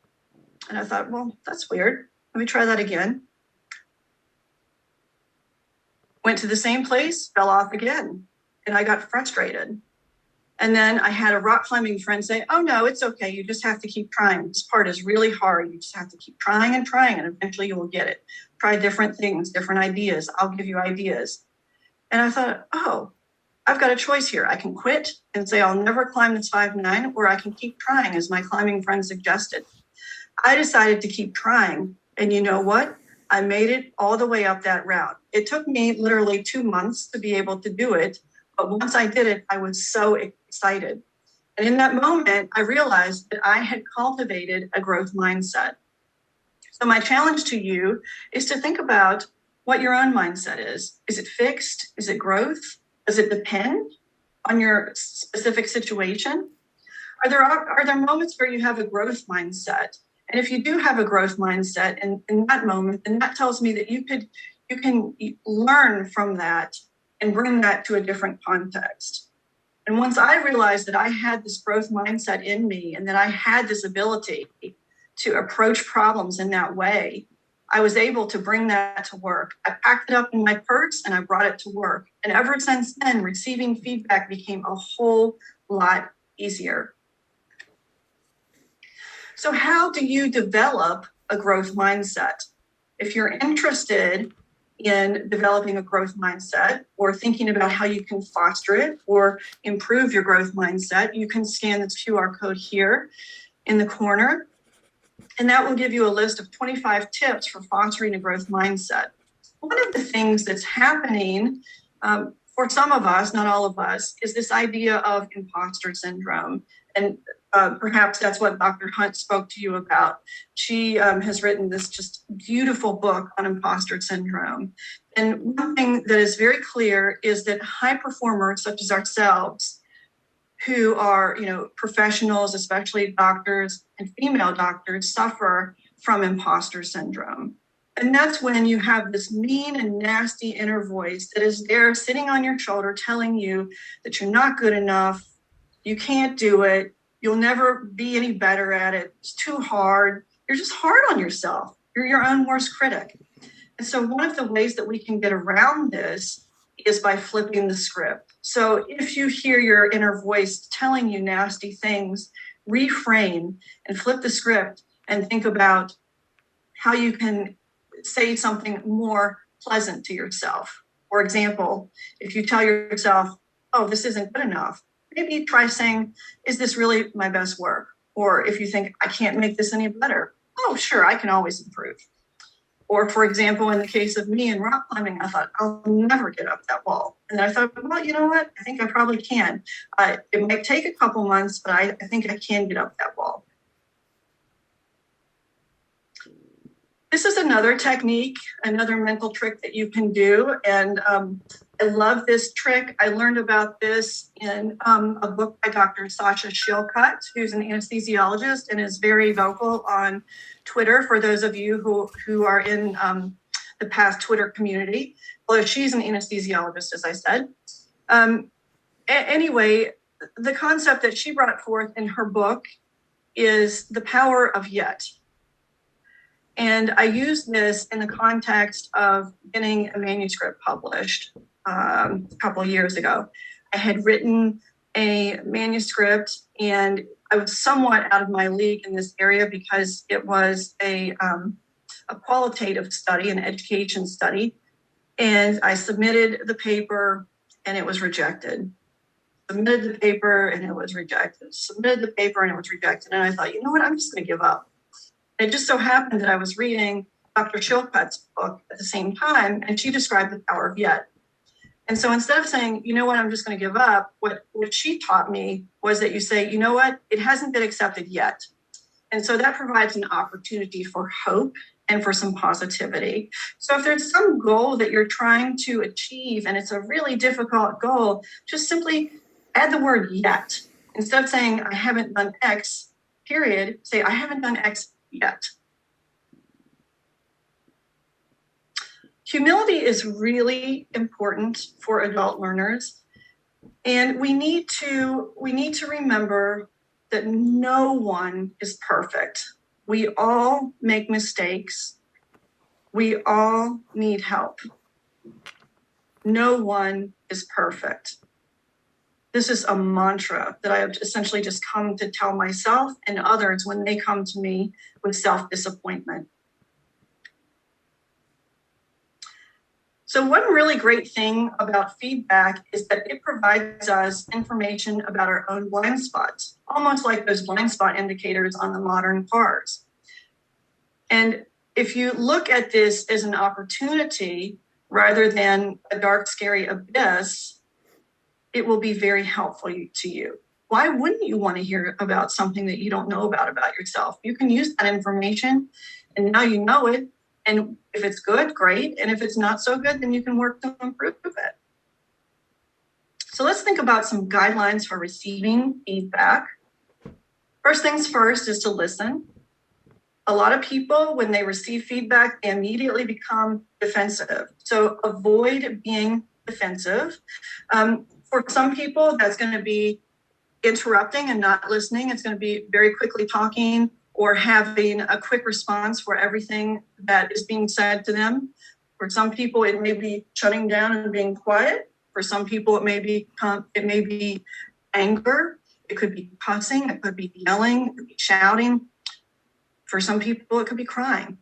Speaker 2: And I thought, well, that's weird. Let me try that again. Went to the same place, fell off again, and I got frustrated. And then I had a rock climbing friend say, oh no, it's okay. You just have to keep trying. This part is really hard. You just have to keep trying, and eventually you will get it. Try different things, different ideas. I'll give you ideas. And I thought, oh, I've got a choice here. I can quit and say, I'll never climb this 5.9, or I can keep trying, as my climbing friend suggested. I decided to keep trying. And you know what? I made it all the way up that route. It took me literally 2 months to be able to do it. But once I did it, I was so excited. And in that moment, I realized that I had cultivated a growth mindset. So my challenge to you is to think about what your own mindset is. Is it fixed? Is it growth? Does it depend on your specific situation? Are there moments where you have a growth mindset? And if you do have a growth mindset in that moment, then that tells me that you can learn from that and bring that to a different context. And once I realized that I had this growth mindset in me, and that I had this ability to approach problems in that way, I was able to bring that to work. I packed it up in my purse and I brought it to work. And ever since then, receiving feedback became a whole lot easier. So how do you develop a growth mindset? If you're interested in developing a growth mindset, or thinking about how you can foster it or improve your growth mindset, you can scan this QR code here in the corner. And that will give you a list of 25 tips for fostering a growth mindset. One of the things that's happening for some of us, not all of us, is this idea of imposter syndrome. And perhaps that's what Dr. Hunt spoke to you about. She has written this just beautiful book on imposter syndrome. And one thing that is very clear is that high performers such as ourselves, who are, professionals, especially doctors and female doctors, suffer from imposter syndrome. And that's when you have this mean and nasty inner voice that is there sitting on your shoulder telling you that you're not good enough, you can't do it, you'll never be any better at it, it's too hard, you're just hard on yourself, you're your own worst critic. And so one of the ways that we can get around this is by flipping the script. So if you hear your inner voice telling you nasty things, reframe and flip the script and think about how you can say something more pleasant to yourself. For example, if you tell yourself, oh, this isn't good enough, maybe try saying, is this really my best work? Or if you think, I can't make this any better, oh, sure, I can always improve. Or for example, in the case of me in rock climbing, I thought, I'll never get up that wall. And then I thought, well, you know what? I think I probably can. It might take a couple months, but I think I can get up that wall. This is another technique, another mental trick that you can do. And I love this trick. I learned about this in a book by Dr. Sasha Shilcutt, who's an anesthesiologist and is very vocal on Twitter for those of you who are in the PATH Twitter community. Although she's an anesthesiologist, as I said. Anyway, the concept that she brought forth in her book is the power of yet. And I used this in the context of getting a manuscript published a couple of years ago. I had written a manuscript and I was somewhat out of my league in this area because it was a qualitative study, an education study. And I submitted the paper and it was rejected. Submitted the paper and it was rejected. Submitted the paper and it was rejected. And I thought, you know what, I'm just going to give up. It just so happened that I was reading Dr. Shilcutt's book at the same time, and she described the power of yet. And so instead of saying, you know what, I'm just going to give up, what she taught me was that you say, you know what, it hasn't been accepted yet. And so that provides an opportunity for hope and for some positivity. So if there's some goal that you're trying to achieve and it's a really difficult goal, just simply add the word yet. Instead of saying, I haven't done X, period, say, I haven't done X yet. Humility is really important for adult learners, and we need to remember that no one is perfect. We all make mistakes. We all need help. No one is perfect. This is a mantra that I have essentially just come to tell myself and others when they come to me with self-disappointment. So one really great thing about feedback is that it provides us information about our own blind spots, almost like those blind spot indicators on the modern cars. And if you look at this as an opportunity rather than a dark, scary abyss, it will be very helpful to you. Why wouldn't you want to hear about something that you don't know about yourself? You can use that information and now you know it. And if it's good, great. And if it's not so good, then you can work to improve it. So let's think about some guidelines for receiving feedback. First things first is to listen. A lot of people, when they receive feedback, they immediately become defensive. So avoid being defensive. For some people, that's going to be interrupting and not listening. It's going to be very quickly talking or having a quick response for everything that is being said to them. For some people, it may be shutting down and being quiet. For some people, it may be anger. It could be cussing. It could be yelling. It could be shouting. For some people, it could be crying.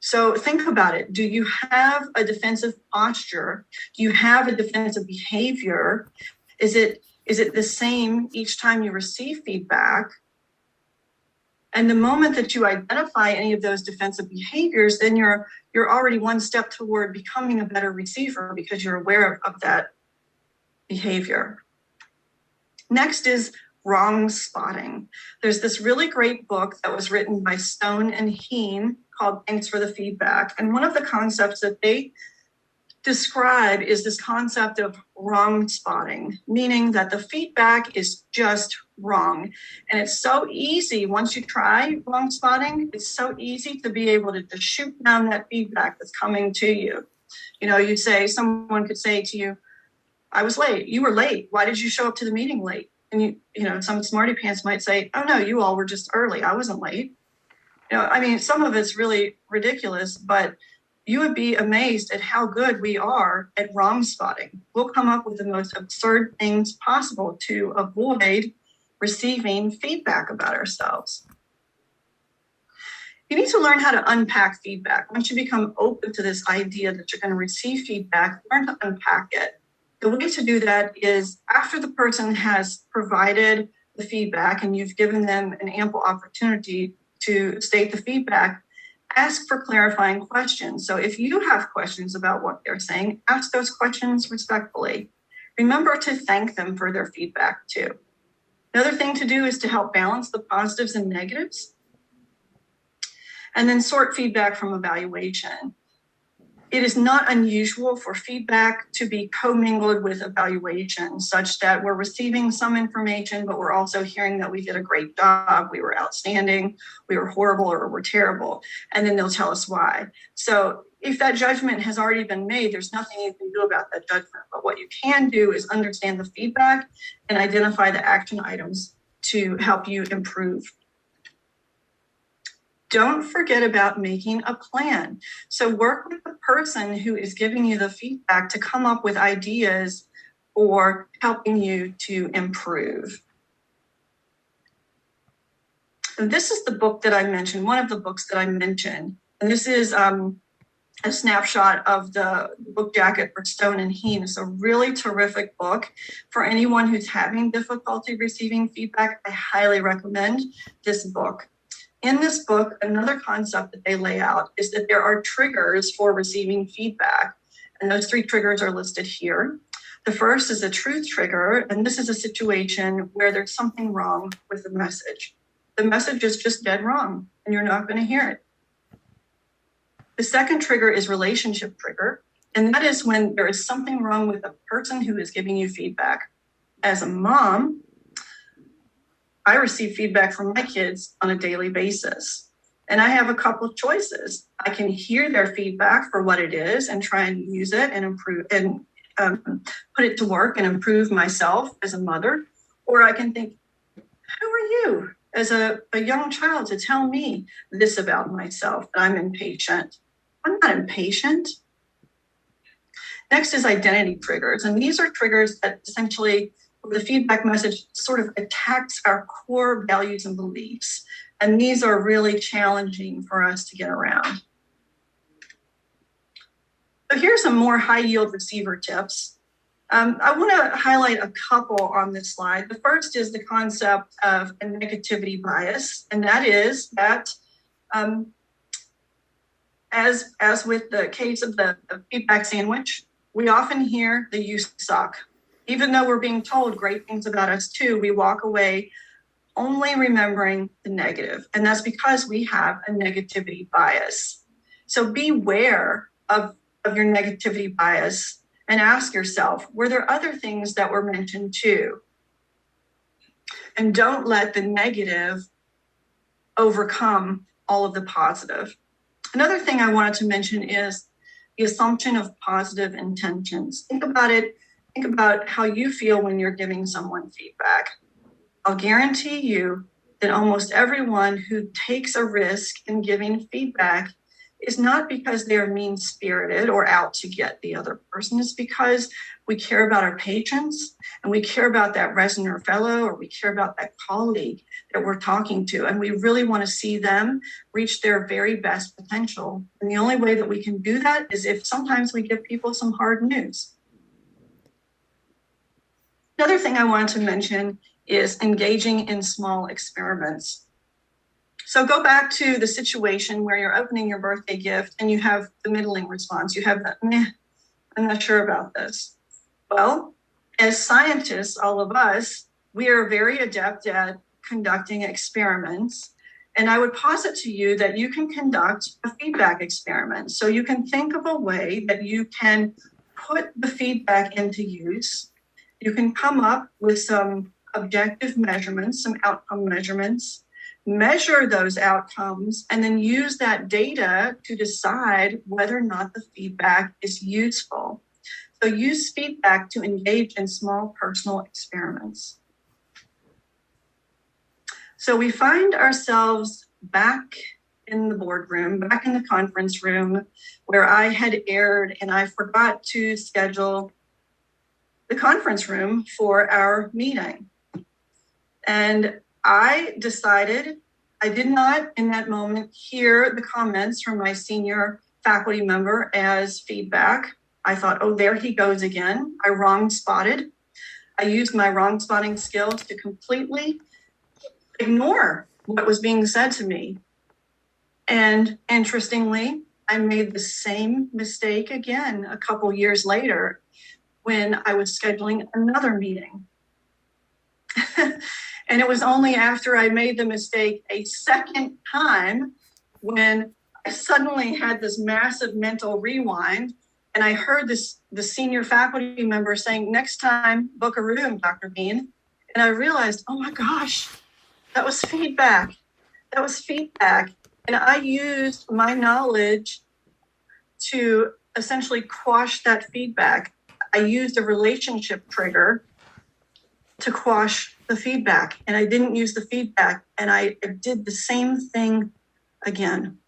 Speaker 2: So think about it. Do you have a defensive posture? Do you have a defensive behavior? Is it the same each time you receive feedback? And the moment that you identify any of those defensive behaviors, then you're already one step toward becoming a better receiver because you're aware of that behavior. Next is wrong spotting. There's this really great book that was written by Stone and Heen called Thanks for the Feedback. And one of the concepts that they describe is this concept of wrong spotting, meaning that the feedback is just wrong. And it's so easy, once you try wrong spotting, it's so easy to be able to just shoot down that feedback that's coming to you. You know, someone could say to you, I was late. You were late. Why did you show up to the meeting late? And some smarty pants might say, oh no, you all were just early. I wasn't late. Some of it's really ridiculous, but you would be amazed at how good we are at wrong spotting. We'll come up with the most absurd things possible to avoid receiving feedback about ourselves. You need to learn how to unpack feedback. Once you become open to this idea that you're going to receive feedback, learn to unpack it. The way to do that is after the person has provided the feedback and you've given them an ample opportunity to state the feedback, ask for clarifying questions. So if you have questions about what they're saying, ask those questions respectfully. Remember to thank them for their feedback too. Another thing to do is to help balance the positives and negatives, and then sort feedback from evaluation. It is not unusual for feedback to be commingled with evaluation, such that we're receiving some information, but we're also hearing that we did a great job, we were outstanding, we were horrible, or we're terrible, and then they'll tell us why. So if that judgment has already been made, there's nothing you can do about that judgment. But what you can do is understand the feedback and identify the action items to help you improve. Don't forget about making a plan. So work with the person who is giving you the feedback to come up with ideas or helping you to improve. And this is the book that I mentioned, one of the books that I mentioned. And this is a snapshot of the book jacket for Stone and Heen. It's a really terrific book for anyone who's having difficulty receiving feedback. I highly recommend this book. In this book, another concept that they lay out is that there are triggers for receiving feedback. And those 3 triggers are listed here. The first is a truth trigger, and this is a situation where there's something wrong with the message. The message is just dead wrong, and you're not going to hear it. The second trigger is relationship trigger, and that is when there is something wrong with the person who is giving you feedback. As a mom, I receive feedback from my kids on a daily basis, and I have a couple of choices. I can hear their feedback for what it is and try and use it and improve and put it to work and improve myself as a mother, or I can think, who are you as a young child to tell me this about myself, that I'm impatient? I'm not impatient. Next is identity triggers, and these are triggers that essentially the feedback message sort of attacks our core values and beliefs. And these are really challenging for us to get around. So here's some more high yield receiver tips. I want to highlight a couple on this slide. The first is the concept of a negativity bias. And that is that as with the case of the feedback sandwich, we often hear the "you suck." Even though we're being told great things about us too, we walk away only remembering the negative. And that's because we have a negativity bias. So beware of your negativity bias and ask yourself, were there other things that were mentioned too? And don't let the negative overcome all of the positive. Another thing I wanted to mention is the assumption of positive intentions. Think about it. Think about how you feel when you're giving someone feedback. I'll guarantee you that almost everyone who takes a risk in giving feedback is not because they're mean-spirited or out to get the other person. It's because we care about our patients and we care about that resident or fellow, or we care about that colleague that we're talking to. And we really want to see them reach their very best potential. And the only way that we can do that is if sometimes we give people some hard news. Another thing I wanted to mention is engaging in small experiments. So go back to the situation where you're opening your birthday gift and you have the middling response. You have that, meh, I'm not sure about this. Well, as scientists, all of us, we are very adept at conducting experiments. And I would posit to you that you can conduct a feedback experiment. So you can think of a way that you can put the feedback into use. You can come up with some objective measurements, some outcome measurements, measure those outcomes, and then use that data to decide whether or not the feedback is useful. So use feedback to engage in small personal experiments. So we find ourselves back in the boardroom, back in the conference room where I had erred and I forgot to schedule the conference room for our meeting. And I decided I did not in that moment hear the comments from my senior faculty member as feedback. I thought, oh, there he goes again. I wrong spotted. I used my wrong spotting skills to completely ignore what was being said to me. And interestingly, I made the same mistake again a couple years later when I was scheduling another meeting. And it was only after I made the mistake a second time when I suddenly had this massive mental rewind, and I heard the senior faculty member saying, "Next time, book a room, Dr. Bean." And I realized, oh my gosh, that was feedback. That was feedback. And I used my knowledge to essentially quash that feedback. I used a relationship trigger to quash the feedback, and I didn't use the feedback, and I did the same thing again.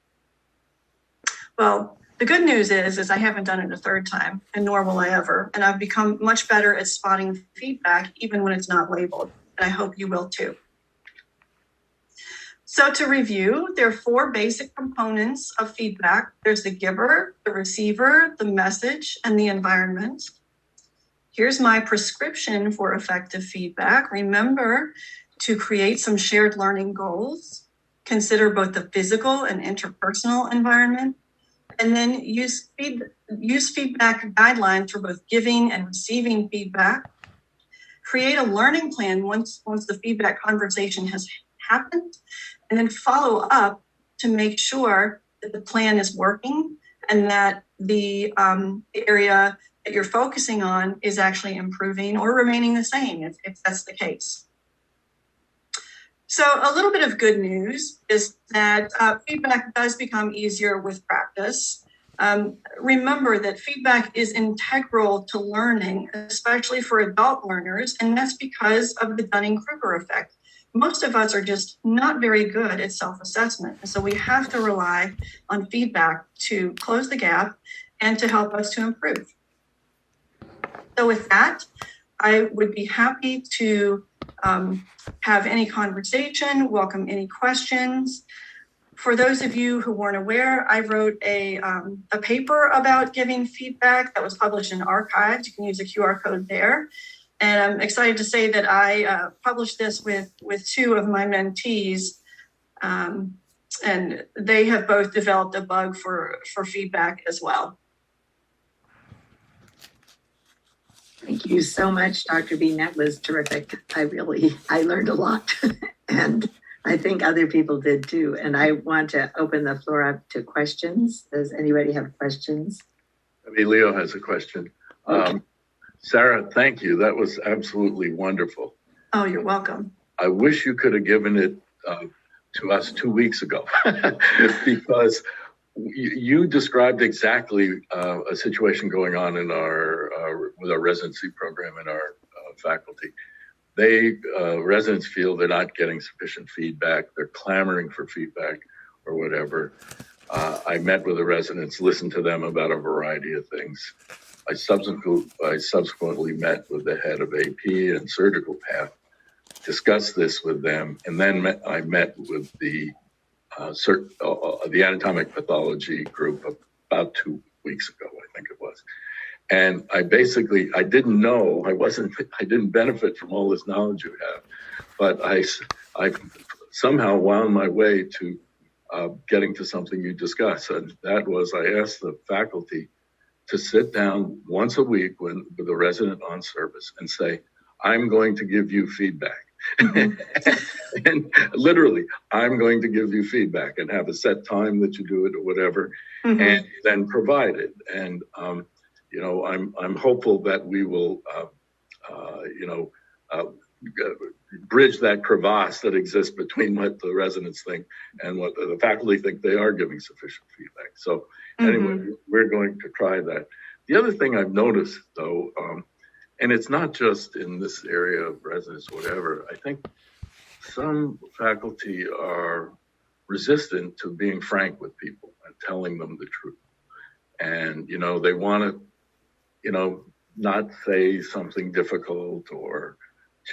Speaker 2: Well, the good news is I haven't done it a third time, and nor will I ever. And I've become much better at spotting feedback, even when it's not labeled. And I hope you will too. So to review, there are 4 basic components of feedback. There's the giver, the receiver, the message, and the environment. Here's my prescription for effective feedback. Remember to create some shared learning goals. Consider both the physical and interpersonal environment, and then use feedback guidelines for both giving and receiving feedback. Create a learning plan once the feedback conversation has happened, and then follow up to make sure that the plan is working and that the area that you're focusing on is actually improving or remaining the same if that's the case. So a little bit of good news is that feedback does become easier with practice. Remember that feedback is integral to learning, especially for adult learners, and that's because of the Dunning-Kruger effect. Most of us are just not very good at self-assessment, and so we have to rely on feedback to close the gap and to help us to improve. So with that, I would be happy to have any conversation, welcome any questions. For those of you who weren't aware, I wrote a paper about giving feedback that was published in Archives. You can use a QR code there. And I'm excited to say that I published this with 2 of my mentees, and they have both developed a bug for feedback as well.
Speaker 1: Thank you so much, Dr. Bean. That was terrific. I learned a lot, and I think other people did too. And I want to open the floor up to questions. Does anybody have questions?
Speaker 3: I mean, Leo has a question.
Speaker 1: Okay.
Speaker 3: Sarah, thank you. That was absolutely wonderful.
Speaker 2: Oh, you're welcome.
Speaker 3: I wish you could have given it to us 2 weeks ago because you described exactly a situation going on in with our residency program in our faculty. Residents feel they're not getting sufficient feedback. They're clamoring for feedback or whatever. I met with the residents, listened to them about a variety of things. I subsequently met with the head of AP and surgical path, discussed this with them, and then I met with the anatomic pathology group about 2 weeks ago, I think it was. And I didn't know, I didn't benefit from all this knowledge you have, but I somehow wound my way to getting to something you discussed. And that was, I asked the faculty to sit down once a week with a resident on service and say, I'm going to give you feedback. Mm-hmm. And literally, I'm going to give you feedback and have a set time that you do it or whatever, mm-hmm. and then provide it. And, I'm hopeful that we will, bridge that crevasse that exists between what the residents think and what the faculty think they are giving sufficient feedback. So anyway, mm-hmm. we're going to try that. The other thing I've noticed, though, and it's not just in this area of residence, whatever, I think some faculty are resistant to being frank with people and telling them the truth. And, they want to, not say something difficult or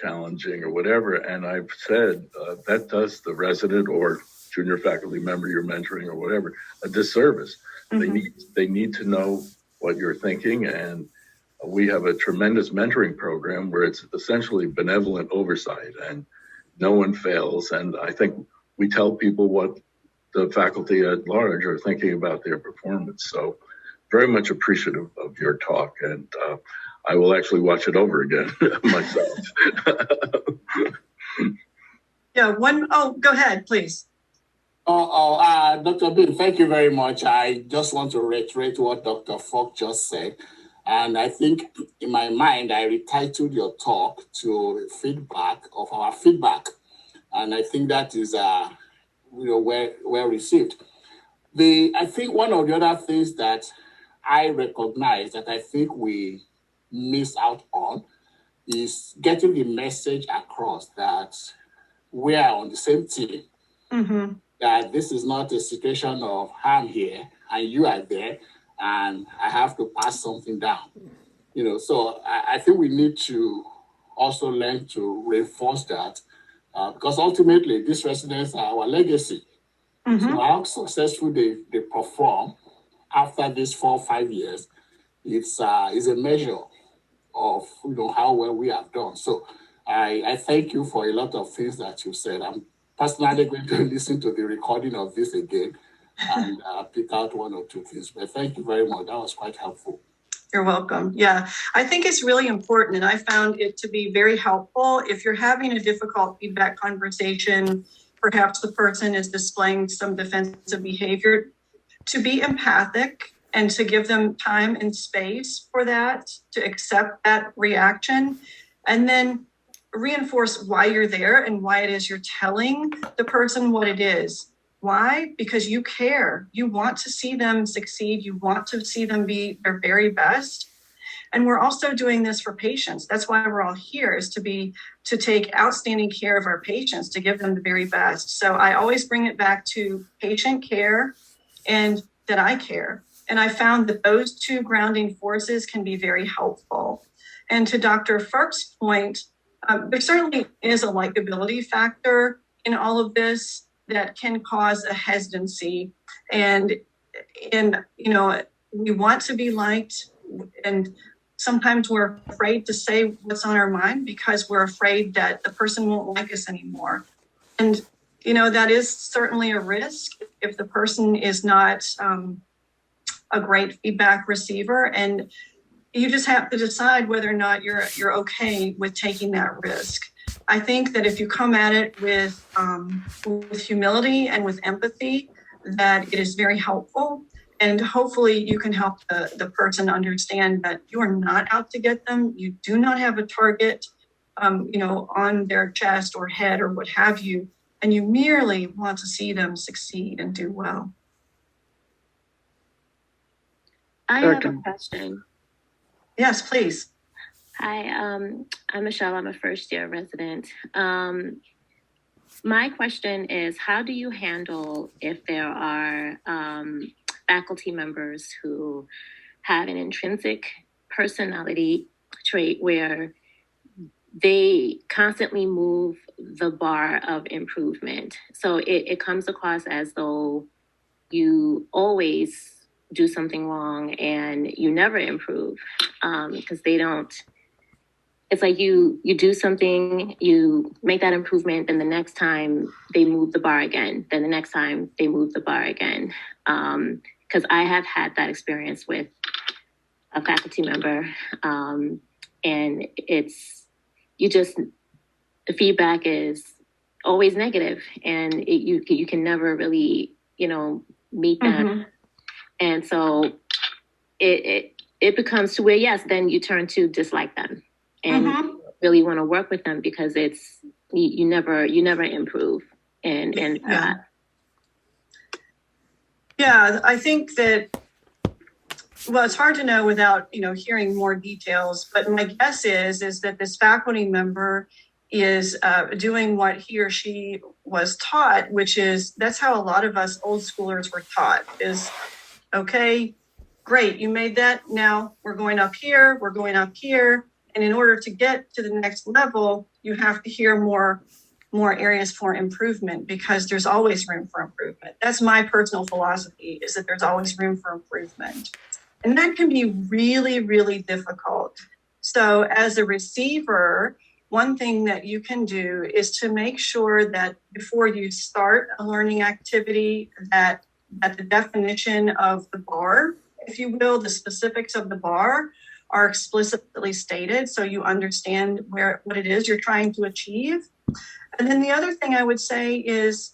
Speaker 3: challenging or whatever. And I've said that does the resident or junior faculty member you're mentoring or whatever a disservice. They need to know what you're thinking, and we have a tremendous mentoring program where it's essentially benevolent oversight and no one fails. And I think we tell people what the faculty at large are thinking about their performance. So very much appreciative of your talk, and I will actually watch it over again myself.
Speaker 2: Go ahead, please.
Speaker 4: Dr. Bean, thank you very much. I just want to reiterate what Dr. Falk just said. And I think in my mind, I retitled your talk to feedback of our feedback. And I think that is well received. I think one of the other things that I recognize that I think we miss out on is getting the message across that we are on the same team.
Speaker 2: Mm-hmm.
Speaker 4: That this is not a situation of I'm here and you are there and I have to pass something down. So I think we need to also learn to reinforce that because ultimately these residents are our legacy.
Speaker 2: Mm-hmm.
Speaker 4: So how successful they perform after these 4 or 5 years is a measure of how well we have done. So I thank you for a lot of things that you said. I'm personally going to listen to the recording of this again and pick out 1 or 2 things. But thank you very much. That was quite helpful.
Speaker 2: You're welcome. Yeah, I think it's really important, and I found it to be very helpful. If you're having a difficult feedback conversation, perhaps the person is displaying some defensive behavior, to be empathic and to give them time and space for that, to accept that reaction, and then reinforce why you're there and why it is you're telling the person what it is. Why? Because you care. You want to see them succeed. You want to see them be their very best. And we're also doing this for patients. That's why we're all here, is to take outstanding care of our patients, to give them the very best. So I always bring it back to patient care and that I care. And I found that those 2 grounding forces can be very helpful. And to Dr. Firk's point, there certainly is a likability factor in all of this that can cause a hesitancy. And we want to be liked, and sometimes we're afraid to say what's on our mind because we're afraid that the person won't like us anymore. And, that is certainly a risk if the person is not a great feedback receiver. And you just have to decide whether or not you're okay with taking that risk. I think that if you come at it with humility and with empathy, that it is very helpful. And hopefully you can help the person understand that you are not out to get them. You do not have a target, on their chest or head or what have you. And you merely want to see them succeed and do well.
Speaker 5: I have a question.
Speaker 2: Yes, please.
Speaker 5: Hi, I'm Michelle. I'm a first-year resident. My question is, how do you handle if there are faculty members who have an intrinsic personality trait where they constantly move the bar of improvement? So it comes across as though you always do something wrong and you never improve because they don't. It's like you do something, you make that improvement, then the next time they move the bar again, then the next time they move the bar again. Because I have had that experience with a faculty member, and the feedback is always negative, and you can never really, meet them.
Speaker 2: Mm-hmm.
Speaker 5: And so it becomes to where, yes, then you turn to dislike them and really want to work with them because it's, you never improve. And
Speaker 2: Yeah, I think that, well, it's hard to know without, hearing more details, but my guess is that this faculty member is doing what he or she was taught, which is, that's how a lot of us old schoolers were taught, is, okay, great, you made that, now we're going up here, And in order to get to the next level, you have to hear more areas for improvement, because there's always room for improvement. That's my personal philosophy, is that there's always room for improvement. And that can be really, really difficult. So as a receiver, one thing that you can do is to make sure that before you start a learning activity, that the definition of the bar, if you will, the specifics of the bar are explicitly stated, so you understand what it is you're trying to achieve. And then the other thing I would say is,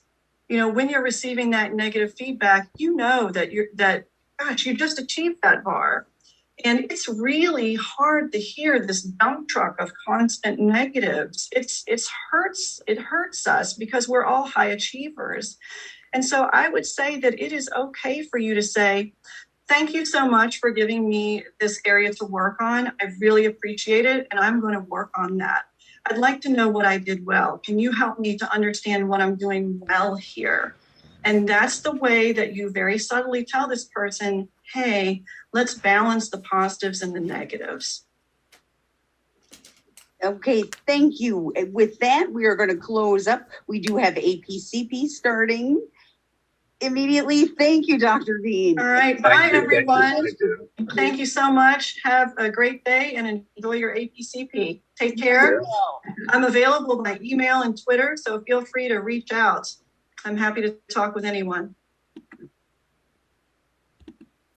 Speaker 2: when you're receiving that negative feedback, that gosh, you just achieved that bar. And it's really hard to hear this dump truck of constant negatives. It hurts us, because we're all high achievers. And so I would say that it is okay for you to say, thank you so much for giving me this area to work on. I really appreciate it, and I'm going to work on that. I'd like to know what I did well. Can you help me to understand what I'm doing well here? And that's the way that you very subtly tell this person, hey, let's balance the positives and the negatives.
Speaker 6: Okay, thank you. With that, we are going to close up. We do have APCP starting immediately. Thank you, Dr. Bean.
Speaker 2: All right, bye everyone. Thank you so much. Have a great day and enjoy your APCP. Take care. I'm available by email and Twitter, so feel free to reach out. I'm happy to talk with anyone.